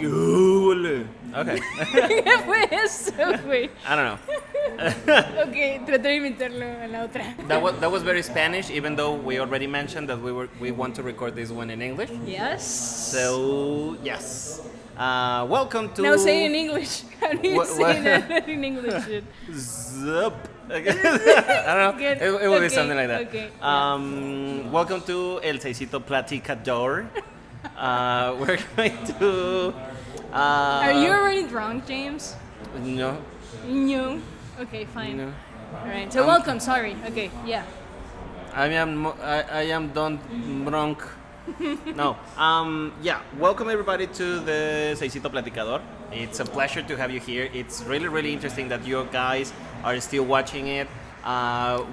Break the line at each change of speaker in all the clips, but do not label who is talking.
¿Qué huele? Okay.
¿Qué fue eso, güey?
I don't know.
Ok, traté de imitarlo a la otra.
That was very Spanish, even though we already mentioned that we want to record this one in English.
Yes.
So yes. Welcome to.
Now say in English. How do you say that in English?
Zup. I don't know.
Good.
It will be
Okay,
something like that.
okay,
Welcome to El Seisito Platicador. We're going to.
Are you already drunk, James?
No.
No. Okay, fine.
No.
All right. So welcome. Sorry. Okay. Yeah.
I am done drunk. No. Yeah. Welcome everybody to the Seisito Platicador. It's a pleasure to have you here. It's really, really interesting that you guys are still watching it.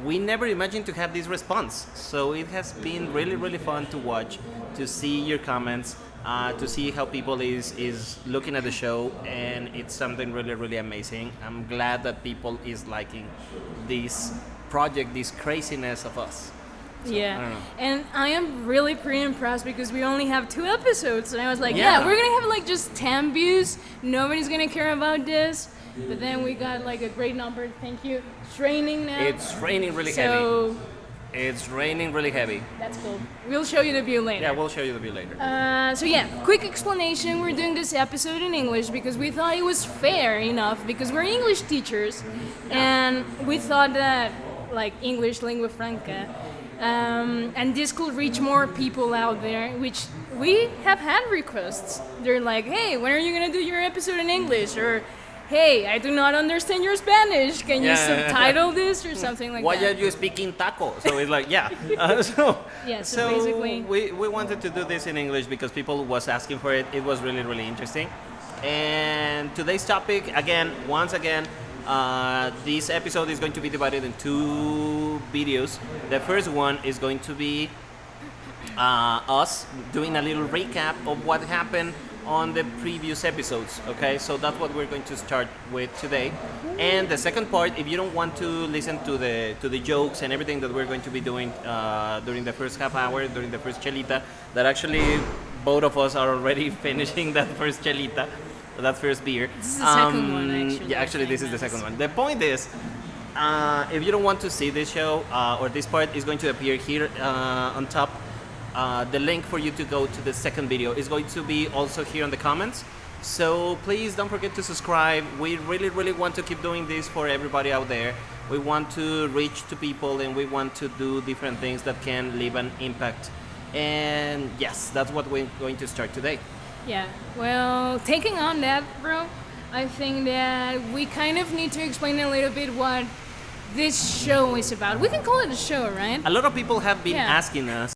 We never imagined to have this response, so it has been really, really fun to watch, to see your comments, to see how people is looking at the show, and it's something really, really amazing. I'm glad that people is liking this project, this craziness of us. So,
Yeah.
I don't know.
And I am really pretty impressed because we only have 2 episodes, and I was like, yeah, we're gonna have like just 10 views. Nobody's gonna care about this. But then we got like a great number. Thank you. It's raining now.
It's raining really heavy.
So
It's raining really heavy.
that's cool. We'll show you the view later.
Yeah, we'll show you the view later.
So yeah, quick explanation. We're doing this episode in English because we thought it was fair enough because we're English teachers, and we thought that like English lingua franca, and this could reach more people out there, which we have had requests. They're like, hey, when are you gonna do your episode in English? Or hey, I do not understand your Spanish. Can you subtitle this or something like
Why
that?
are you speaking taco? So it's like, yeah.
So basically,
we wanted to do this in English because people was asking for it. It was really, really interesting. And today's topic, once again, this episode is going to be divided in 2 videos. The first one is going to be us doing a little recap of what happened on the previous episodes. Okay, so that's what we're going to start with today. And the second part, if you don't want to listen to the jokes and everything that we're going to be doing during the first half hour, during the first chelita, that actually both of us are already finishing that first chelita, that first beer.
This is the second one, actually.
Yeah, actually, this is the second one. The point is, if you don't want to see this show or this part, is going to appear here on top. The link for you to go to the second video is going to be also here in the comments. So please don't forget to subscribe. We really, really want to keep doing this for everybody out there. We want to reach to people, and we want to do different things that can leave an impact. And yes, that's what we're going to start today.
yeah. Well, taking on that, bro, I think that we kind of need to explain a little bit what this show is about. We can call it a show, right?
A lot of people have been
Yeah.
asking us.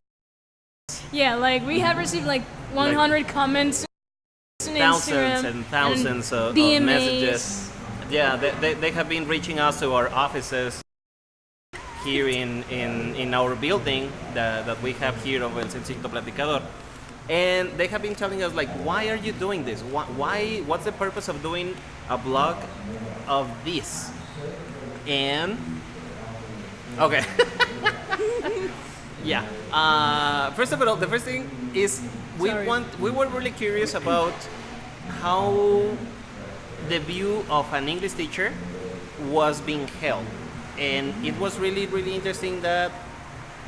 Yeah, like we have received like 100 comments on
Thousands
Instagram
and thousands of
DMAs.
messages. Yeah, they have been reaching us to our offices here in our building that we have here of El Seisito Platicador. And they have been telling us, like, why are you doing this? What's the purpose of doing a blog of this? And, okay. Yeah. First of all, the first thing is we were really curious about how the view of an English teacher was being held, and it was really, really interesting that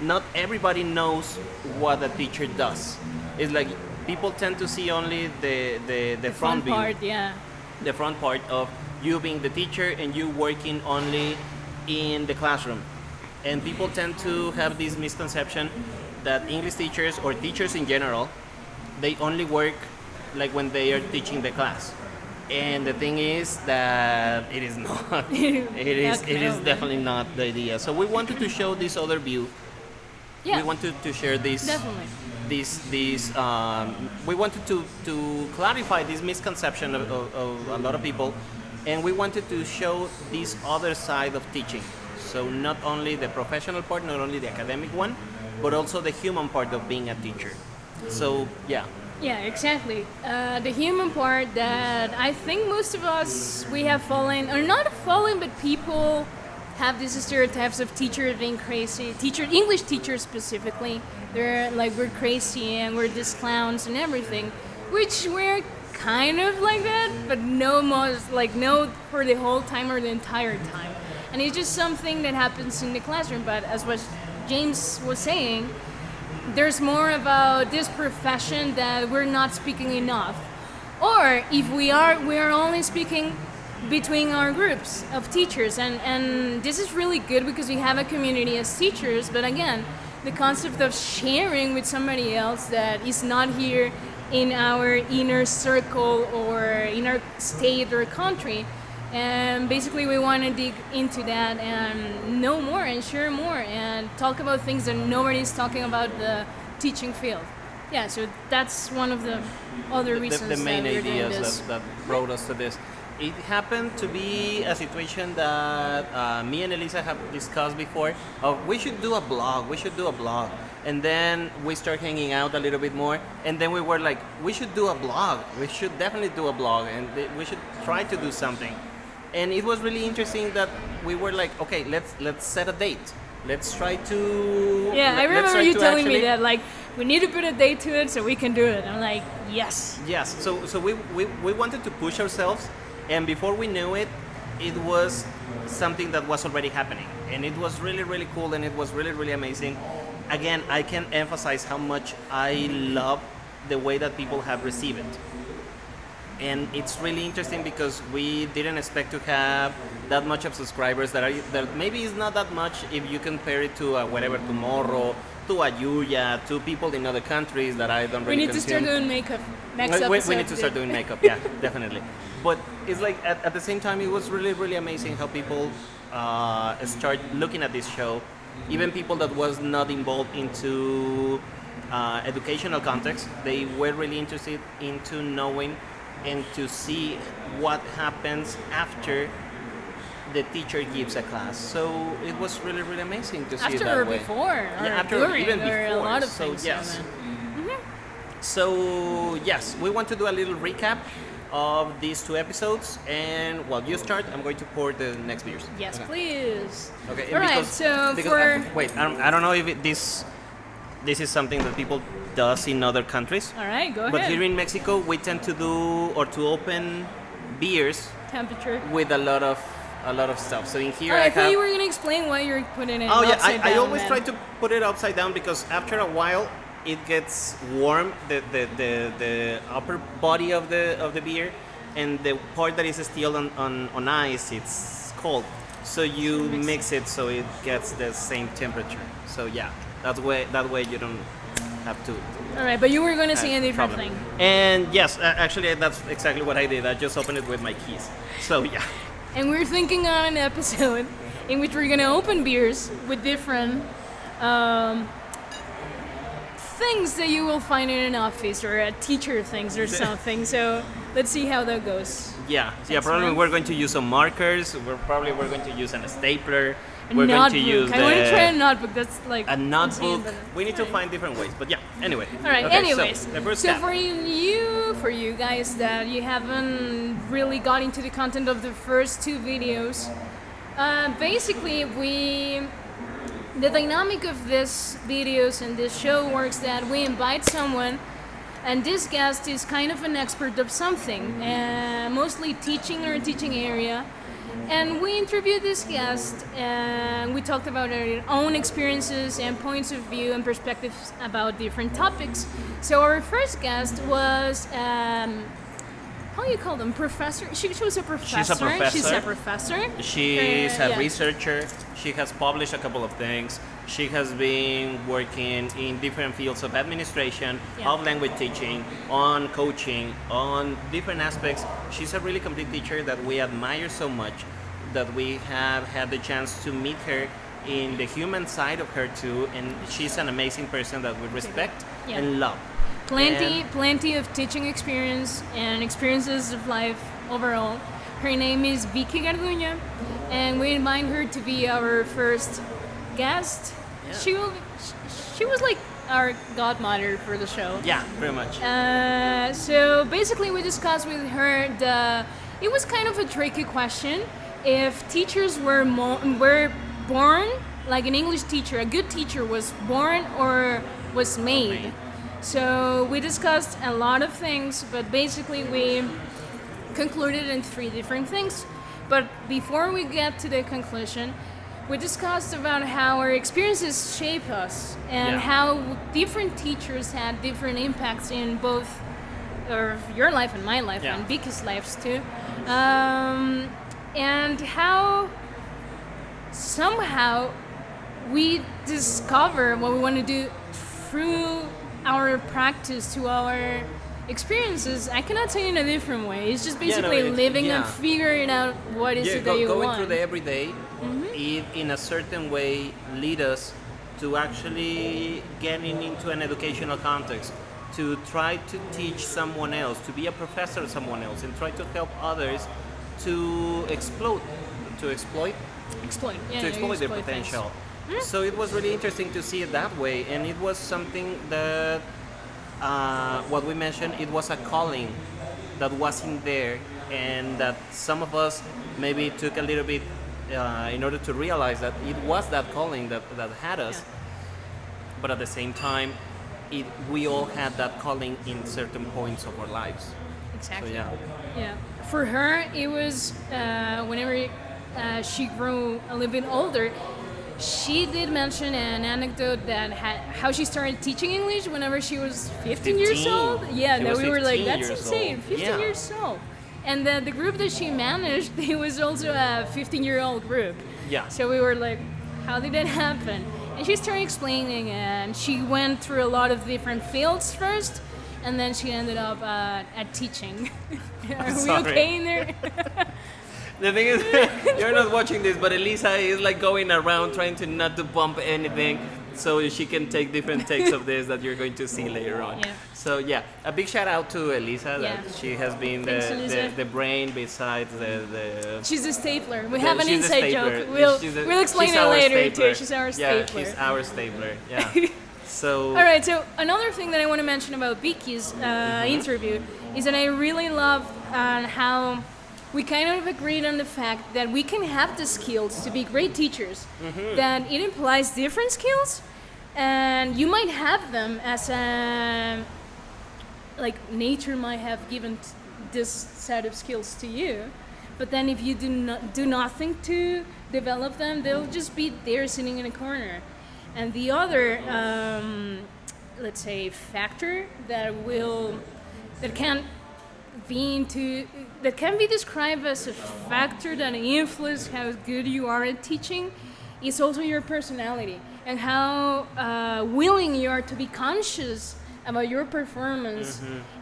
not everybody knows what a teacher does. It's like people tend to see only the front view,
part, yeah.
the front part of you being the teacher and you working only in the classroom. And people tend to have this misconception that English teachers or teachers in general, they only work like when they are teaching the class. And the thing is that it is not. It is definitely not the idea. So we wanted to show this other view.
Yeah.
We wanted to share this.
Definitely.
We wanted to clarify this misconception of a lot of people, and we wanted to show this other side of teaching. So not only the professional part, not only the academic one, but also the human part of being a teacher. So yeah.
Yeah, exactly. The human part that I think most of us, we have fallen, or not fallen, but people have these stereotypes of teachers being crazy. English teachers specifically, they're like, we're crazy and we're just clowns and everything, which we're kind of like that, but no most no for the whole time or the entire time. And it's just something that happens in the classroom. But as what James was saying, there's more about this profession that we're not speaking enough. Or if we are only speaking between our groups of teachers. And this is really good because we have a community as teachers. But again, the concept of sharing with somebody else that is not here in our inner circle or in our state or country. And basically we want to dig into that and know more and share more and talk about things that nobody's talking about the teaching field. Yeah, so that's one of the other reasons
the main
that we're doing
ideas
this.
that brought us to this. It happened to be a situation that me and Elisa have discussed before. We should do a blog. And then we start hanging out a little bit more. And then we were like, we should do a blog. We should definitely do a blog. And we should try to do something. And it was really interesting that we were like, okay, let's set a date. Let's try to...
Yeah, I remember you telling me that, like, we need to put a date to it so we can do it. I'm like, yes.
Yes, so we wanted to push ourselves. And before we knew it, it was something that was already happening. And it was really, really cool, and it was really, really amazing. Again, I can emphasize how much I love the way that people have received it. And it's really interesting because we didn't expect to have that much of subscribers that maybe is not that much if you compare it to whatever Tomorrow, to a Yuya, to people in other countries that I don't really
We need to start doing makeup next episode.
We need to start doing makeup, yeah, definitely. But it's like at the same time, it was really, really amazing how people start looking at this show. Even people that was not involved into educational context, they were really interested into knowing and to see what happens after the teacher gives a class. So it was really, really amazing to see
after
it that
or
way.
before, or
Yeah, after
during,
even
or
before.
a lot of
So
things.
yes.
Mm-hmm.
So yes, we want to do a little recap of these two episodes, and while you start, I'm going to pour the next beers.
Yes, please.
Okay.
All right. So for
wait, I don't know if this is something that people does in other countries.
all right, go
But
ahead.
here in Mexico, we tend to do or to open beers
Temperature.
with a lot of stuff. So in here
Oh,
I
I thought
have.
you were gonna explain why you're putting it.
Oh yeah,
upside
I
down,
always
man.
try to put it upside down because after a while it gets warm, the upper body of the beer, and the part that is still on ice, it's cold. So you mix it so it gets the same temperature. So yeah, that way you don't have to.
All right, but you were gonna say a different
problem.
thing.
And yes, actually that's exactly what I did. I just opened it with my keys. So yeah.
And we're thinking on an episode in which we're gonna open beers with different things that you will find in an office or at teacher things or something. So let's see how that goes.
Yeah,
Thanks,
probably
man.
we're going to use some markers. We're going to use a stapler. We're going to use
I want to try a notebook. That's like
a notebook.
insane, but
We need to
alright.
find different ways. But yeah, anyway.
All right.
Okay,
Anyways,
so the first
so
step.
for you guys that you haven't really got into the content of the first two videos, basically the dynamic of this videos and this show works that we invite someone, and this guest is kind of an expert of something, mostly teaching or teaching area. And we interviewed this guest, and we talked about our own experiences and points of view and perspectives about different topics. So our first guest was, how do you call them? Professor? She was a professor.
She's a professor.
She's a professor.
She's a
yeah.
researcher. She has published a couple of things. She has been working in different fields of administration,
Yeah.
of language teaching, on coaching, on different aspects. She's a really complete teacher that we admire so much, that we have had the chance to meet her in the human side of her too, and she's an amazing person that we respect
Yeah.
and love.
Plenty of teaching experience and experiences of life overall. Her name is Vicky Garduña, and we invite her to be our first guest.
Yeah.
She was like our godmother for the show.
Yeah, very much.
So basically, we discussed with her it was kind of a tricky question. If teachers were born, like an English teacher, a good teacher was born or was made. So we discussed a lot of things, but basically we concluded in 3 different things. But before we get to the conclusion, we discussed about how our experiences shape us and how different teachers had different impacts in both your life and my life and Vicky's lives too. And how somehow we discover what we want to do through our practice, to our experiences. I cannot say it in a different way. It's just basically living and figuring out what is it that you
going
want.
through the everyday, it in a certain way lead us to actually getting into an educational context, to try to teach someone else, to be a professor of someone else, and try to help others to exploit their potential. So it was really interesting to see it that way, and it was something that what we mentioned, it was a calling that wasn't there, and that some of us maybe took a little bit in order to realize that it was that calling that had us. But at the same time, we all had that calling in certain points of our lives.
Exactly.
So,
yeah. For her, it was whenever she grew a little bit older, she did mention an anecdote that how she started teaching English whenever she was 15 years old. Yeah, that we were like, that's insane, 15 years old. And the group that she managed, it was also a 15-year-old group.
Yeah.
So we were like, how did that happen? And she started explaining, and she went through a lot of different fields first, and then she ended up at teaching. Are we okay in there?
The thing is, you're not watching this, but Elisa is like going around trying to not to bump anything, so she can take different takes of this that you're going to see later on.
Yeah.
So a big shout out to Elisa, that she has been the brain besides the
She's a stapler. We have an inside
stapler.
joke. We'll explain it later too. She's our stapler.
Yeah, she's our stapler. Yeah. So.
All right. So another thing that I want to mention about Vicky's interview is that I really love how we kind of agreed on the fact that we can have the skills to be great teachers. That it implies different skills, and you might have them as like nature might have given this set of skills to you, but then if you do nothing to develop them, they'll just be there sitting in a corner. And the other, let's say, factor that can be described as a factor that influences how good you are at teaching is also your personality, and how willing you are to be conscious about your performance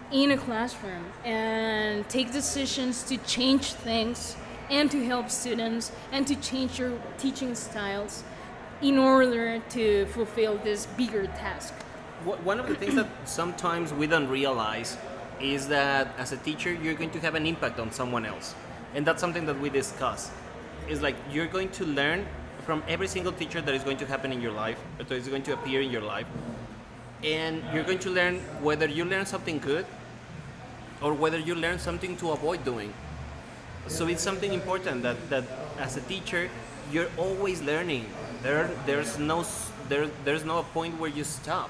in a classroom and take decisions to change things and to help students and to change your teaching styles in order to fulfill this bigger task.
One of the things that sometimes we don't realize is that as a teacher, you're going to have an impact on someone else. And that's something that we discuss. It's like you're going to learn from every single teacher that is going to happen in your life, that is going to appear in your life. And you're going to learn whether you learn something good or whether you learn something to avoid doing. So it's something important that as a teacher, you're always learning. There's no point where you stop.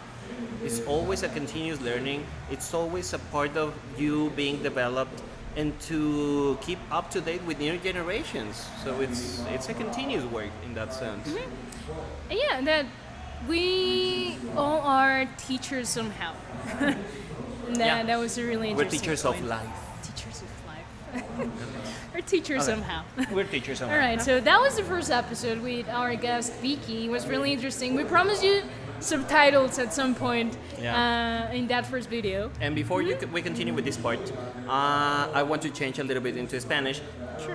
It's always a continuous learning. It's always a part of you being developed and to keep up to date with new generations. So it's a continuous work in that sense.
Yeah, that we all are teachers somehow. That was a really interesting
We're teachers
point.
of life.
Teachers of life. We're teachers somehow.
We're teachers somehow.
All right, so that was the first episode with our guest Vicky. It was really interesting. We promised you subtitles at some point in that first video.
And before we continue with this part, I want to change a little bit into Spanish,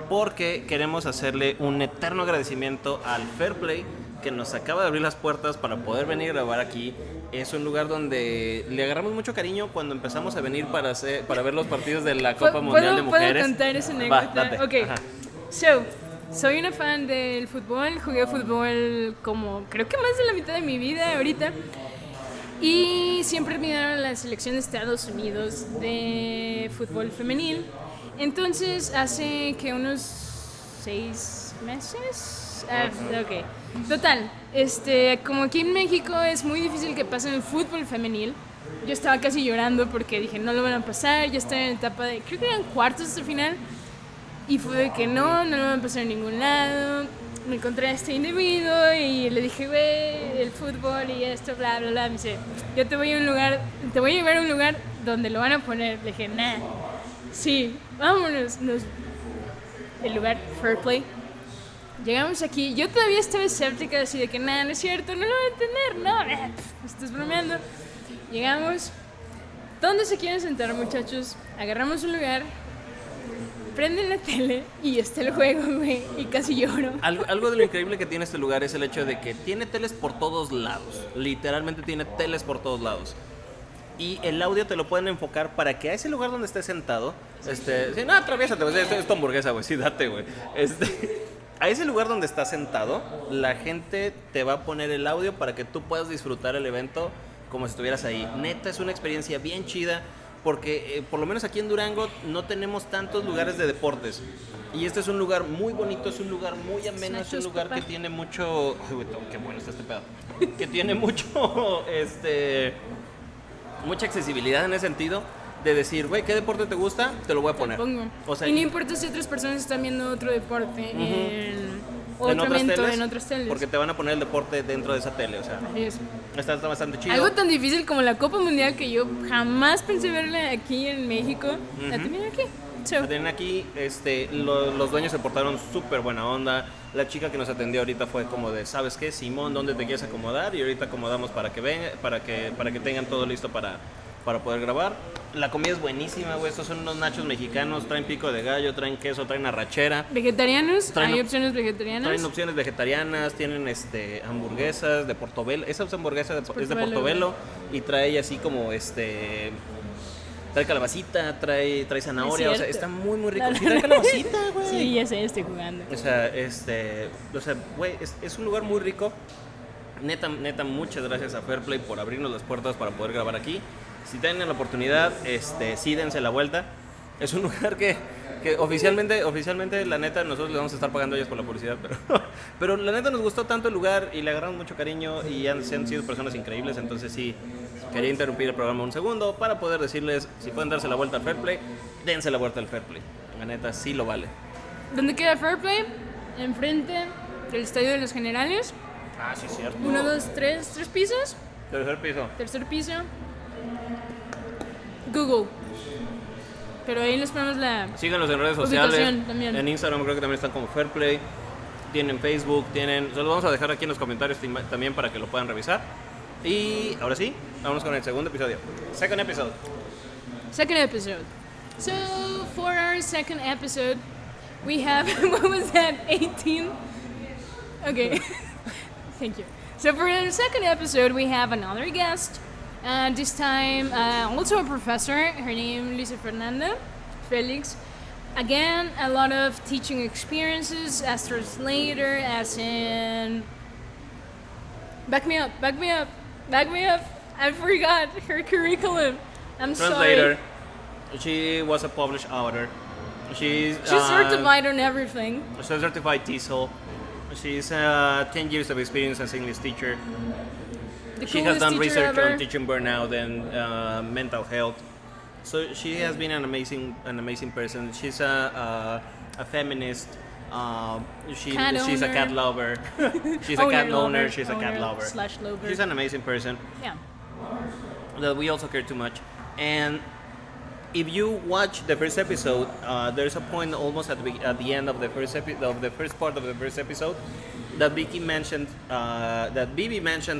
porque queremos hacerle un eterno agradecimiento al Fair Play, que nos acaba de abrir las puertas para poder venir a grabar aquí. Es un lugar donde le agarramos mucho cariño cuando empezamos a venir para ver los partidos de la Copa Mundial de Mujeres.
¿Puedo contar esa anécdota?
Va, date.
Okay. So, soy una fan del fútbol, jugué fútbol como creo que más de la mitad de mi vida ahorita. Y siempre admiraron la selección de Estados Unidos de fútbol femenil. Entonces, hace que unos 6 meses. Ok. Total, como aquí en México es muy difícil que pasen el fútbol femenil. yo estaba casi llorando porque dije, no lo van a pasar, ya estoy en etapa de, creo que eran cuartos hasta el final, y fue de que no lo van a pasar en ningún lado. Me encontré a este individuo y le dije, güey, el fútbol y esto, bla, bla, bla. Me dice, yo te voy a llevar a un lugar donde lo van a poner. Le dije, nah, sí, vámonos. El lugar, Fair Play. Llegamos aquí, yo todavía estaba escéptica, así de que, nah, no es cierto, no lo voy a entender, no, estás bromeando. Llegamos, ¿dónde se quieren sentar, muchachos? Agarramos un lugar, prenden la tele y está el juego, güey, y casi lloro.
Algo de lo increíble que tiene este lugar es el hecho de que tiene teles por todos lados. Literalmente tiene teles por todos lados. Y el audio te lo pueden enfocar para que a ese lugar donde estés sentado, sí, no, atraviésate, güey, es tu hamburguesa, güey, sí, date, güey. A ese lugar donde estás sentado, la gente te va a poner el audio para que tú puedas disfrutar el evento como si estuvieras ahí. Neta, es una experiencia bien chida. Porque por lo menos aquí en Durango no tenemos tantos lugares de deportes. Y este es un lugar muy bonito, es un lugar muy ameno, es un lugar que tiene mucho... Uy, qué bueno está este pedo. Que tiene mucho, mucha accesibilidad en ese sentido. De decir, güey, ¿qué deporte te gusta? Te lo voy a poner.
O sea, y no importa si otras personas están viendo otro deporte otro evento en otras teles.
Porque te van a poner el deporte dentro de esa tele, o sea.
Así es.
Está bastante chido.
Algo tan difícil como la Copa Mundial que yo jamás pensé verla aquí en México, la tienen aquí.
La tienen aquí, los dueños se portaron súper buena onda. La chica que nos atendió ahorita fue como de, ¿sabes qué, Simón? ¿Dónde te quieres acomodar? Y ahorita acomodamos para que venga, para que tengan todo listo para poder grabar. La comida es buenísima, güey. Estos son unos nachos mexicanos, traen pico de gallo, traen queso, traen arrachera.
¿Vegetarianos? ¿Hay opciones vegetarianas?
Traen opciones vegetarianas, tienen hamburguesas de portobelo. Esa hamburguesa es de portobelo y trae así como trae calabacita, trae zanahoria, o sea, está muy muy rico. Sí, trae calabacita, güey.
Sí, ya sé, estoy jugando.
O sea, güey, es un lugar muy rico. Neta, muchas gracias a Fair Play por abrirnos las puertas para poder grabar aquí. Si tienen la oportunidad, sí dense la vuelta. Es un lugar que oficialmente, la neta, nosotros le vamos a estar pagando a ellos por la publicidad, pero la neta nos gustó tanto el lugar y le agarramos mucho cariño y se han sido personas increíbles. Entonces sí, quería interrumpir el programa un segundo para poder decirles, si pueden darse la vuelta al Fair Play, dense la vuelta al Fair Play. La neta, sí lo vale.
¿Dónde queda Fair Play? Enfrente del Estadio de los Generales.
Ah, sí, cierto.
1, 2, 3 pisos.
Tercer piso.
Google. Pero ahí les ponemos la
síganos en redes sociales.
También.
En Instagram creo que también están como Fair Play. Tienen Facebook, se los vamos a dejar aquí en los comentarios también para que lo puedan revisar. Y ahora sí, vamos con el segundo episodio. Second episode.
So, for our second episode, we have, what was that, 18? Okay, thank you. So for the second episode, we have another guest. This time, also a professor. Her name Lisa Fernanda Felix. Again, a lot of teaching experiences as translator, as in... Back me up. I forgot her curriculum. I'm
Translator.
sorry.
She was a published author. She's
certified on everything.
She's a certified TESOL. She's 10 years of experience as English teacher. She has done research on teaching burnout and mental health. So she has been an amazing person. She's a feminist. She's a cat lover. She's a cat owner. She's a cat lover.
/lover.
She's an amazing person.
Yeah.
That we also care too much. And if you watch the first episode, there's a point almost at the end of the first part of the first episode that Bibi mentioned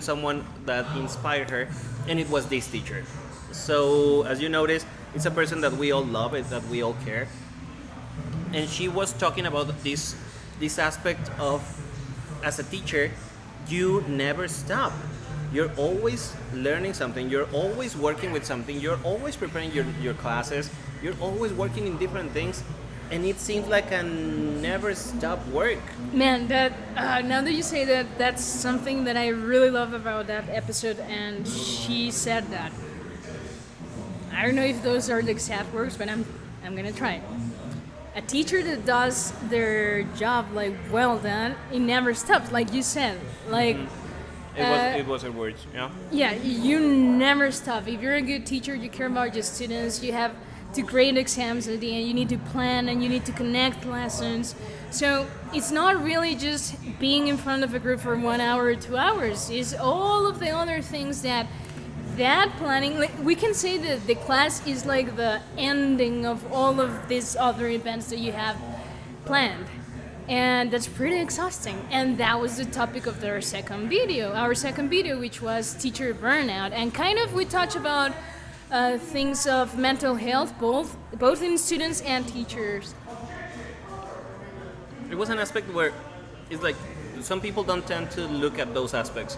someone that inspired her, and it was this teacher. So as you notice, it's a person that we all love, that we all care. And she was talking about this aspect of, as a teacher, you never stop. You're always learning something. You're always working with something. You're always preparing your classes. You're always working in different things. And it seems like a never stop work.
Man, that now that you say that, that's something that I really love about that episode. And she said that. I don't know if those are the exact words, but I'm gonna try. A teacher that does their job like well done, it never stops. Like you said, like.
It was her words. Yeah.
Yeah, you never stop. If you're a good teacher, you care about your students. You have to grade exams at the end. You need to plan and you need to connect lessons. So it's not really just being in front of a group for 1 hour or 2 hours. It's all of the other things that planning. Like, we can say that the class is like the ending of all of these other events that you have planned. And that's pretty exhausting. And that was the topic of our second video, which was teacher burnout. And kind of we touch about things of mental health, both in students and teachers.
It was an aspect where it's like some people don't tend to look at those aspects.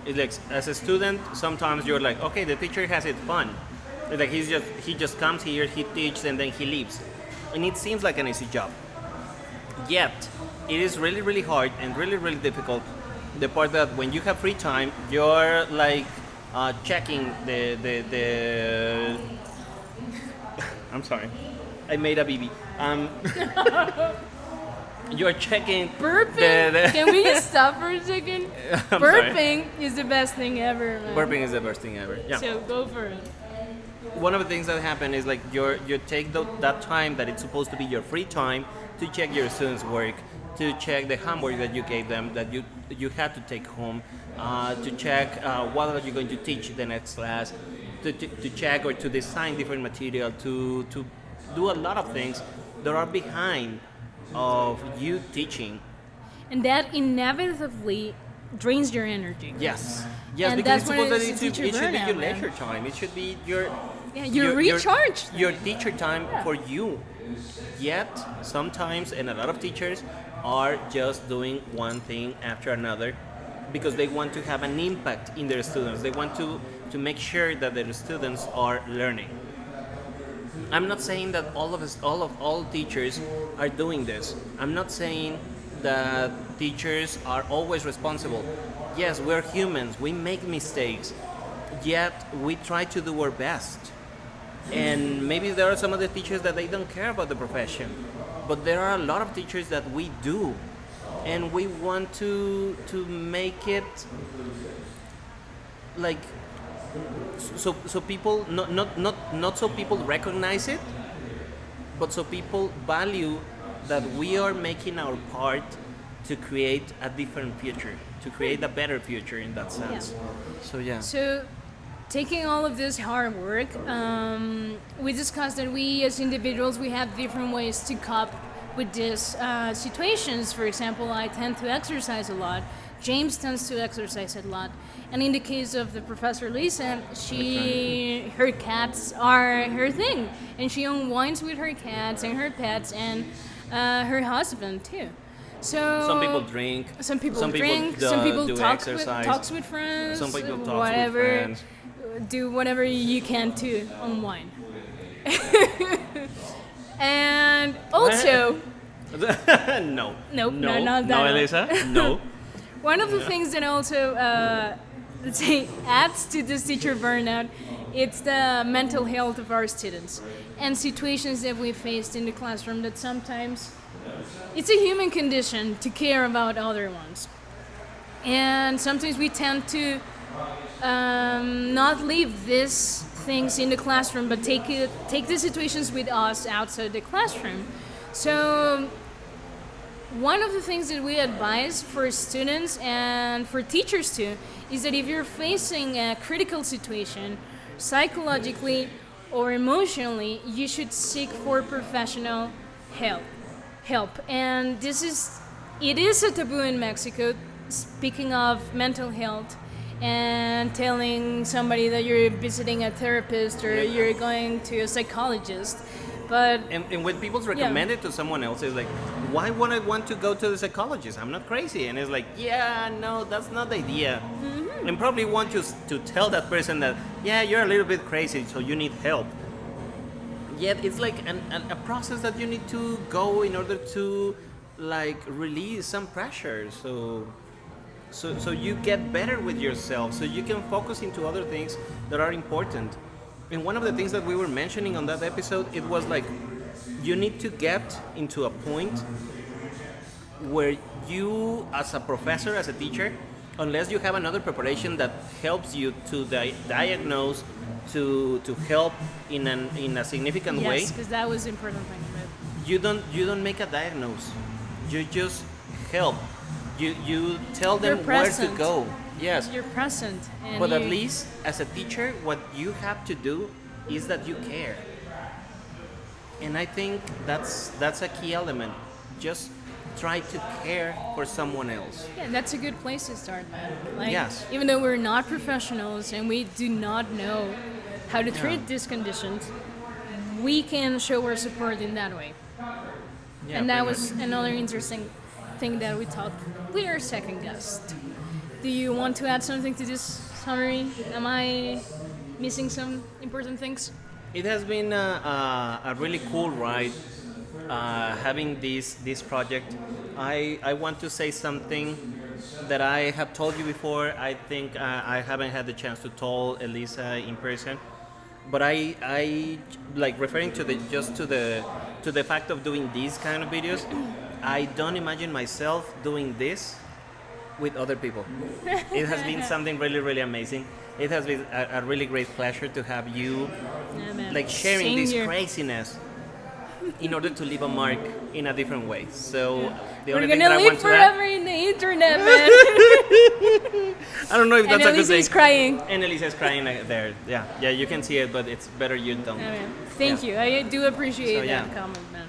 It's like as a student, sometimes you're like, okay, the teacher has it fun. It's like he just comes here, he teaches, and then he leaves, and it seems like an easy job. Yet, it is really, really hard and really, really difficult. The part that when you have free time, you're like checking the I'm sorry, I made a BB. You're checking
Burping? Can we just stop for a second? Burping
sorry.
is the best thing ever, man.
Burping is the best thing ever. Yeah.
So go for it.
One of the things that happen is like you take that time that it's supposed to be your free time to check your students' work, to check the homework that you gave them that you had to take home, to check what are you going to teach the next class, to check or to design different material, to do a lot of things that are behind of you teaching.
And that inevitably drains your energy.
Yes,
And
because
that's
it's
when
supposed that
it's
it should be
burnout,
your
man.
leisure time. It should be your
You're recharged.
Your teacher time
Yeah.
for you. Yet sometimes, and a lot of teachers are just doing one thing after another because they want to have an impact in their students. They want to make sure that their students are learning. I'm not saying that all teachers are doing this. I'm not saying that teachers are always responsible. Yes, we're humans. We make mistakes. Yet we try to do our best. And maybe there are some other teachers that they don't care about the profession. But there are a lot of teachers that we do. And we want to make it like so people not so people recognize it, but so people value that we are making our part to create a different future, to create a better future in that sense.
Yeah. So taking all of this hard work, we discussed that we as individuals, we have different ways to cope with these situations. For example, I tend to exercise a lot. James tends to exercise a lot. And in the case of the Professor Lisa, her cats are her thing. And she unwinds with her cats and her pets and her husband too. So
some people drink.
Some people do
exercise.
talks with friends.
Some people talk
whatever,
with friends.
Do whatever you can to unwind. And also,
no,
not that
no,
one.
Elisa, no.
One of the things that also, let's say, adds to this teacher burnout, it's the mental health of our students and situations that we faced in the classroom that sometimes it's a human condition to care about other ones. And sometimes we tend to not leave these things in the classroom, but take the situations with us outside the classroom. So one of the things that we advise for students and for teachers too is that if you're facing a critical situation, psychologically or emotionally, you should seek for professional help. And it is a taboo in Mexico, speaking of mental health and telling somebody that you're visiting a therapist or you're going to a psychologist. But
and when people recommend it to someone else, it's like, why would I want to go to the psychologist? I'm not crazy. And it's like, yeah, no, that's not the idea. Mm-hmm. And probably want to tell that person that, yeah, you're a little bit crazy, so you need help. Yet it's like a process that you need to go in order to like release some pressure. So you get better with yourself, so you can focus into other things that are important. And one of the things that we were mentioning on that episode, it was like, you need to get into a point where you, as a professor, as a teacher, unless you have another preparation that helps you to diagnose, to help in a significant way,
Yes, because that was the important thing. But
you don't make a diagnose. You just help. You tell them
You're
where to
present.
go. Yes.
you're present. And
But at
you-
least as a teacher, what you have to do is that you care. And I think that's a key element. Just try to care for someone else.
Yeah, that's a good place to start, man. Like,
Yes.
even though we're not professionals and we do not know how to treat these conditions, we can show our support in that way.
Yeah,
And that
pretty
was
much.
another interesting thing that we talked with our second guest. Do you want to add something to this summary? Am I missing some important things?
It has been a really cool ride having this project. I want to say something that I have told you before. I think I haven't had the chance to tell Elisa in person, but I like referring to the fact of doing these kind of videos. I don't imagine myself doing this with other people. It has been something really, really amazing. It has been a really great pleasure to have you
Yeah, man.
like sharing
Same
this
here.
craziness in order to leave a mark in a different way. So the
We're
only thing
gonna
that I
live
want to add,
forever in the internet, man.
I don't know if
And
that's a good
Elisa
thing.
is crying.
And Elisa is crying there. Yeah, you can see it, but it's better you don't.
Yeah, man. Thank you. I do appreciate
So, yeah.
that comment, man.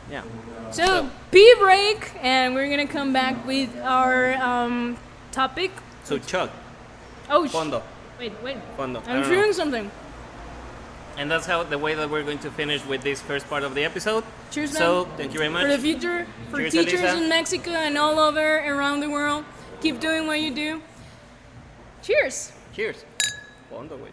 Yeah.
So, pee break, and we're gonna come back with our topic.
So Chuck,
Oh,
fondo,
wait.
fondo. I
I'm
don't know.
doing something.
And that's the way that we're going to finish with this first part of the episode.
Cheers, man.
So thank you very much.
For the future, for
Cheers,
teachers
Elisa.
in Mexico and all over around the world, keep doing what you do. Cheers.
Cheers. Fondo, güey.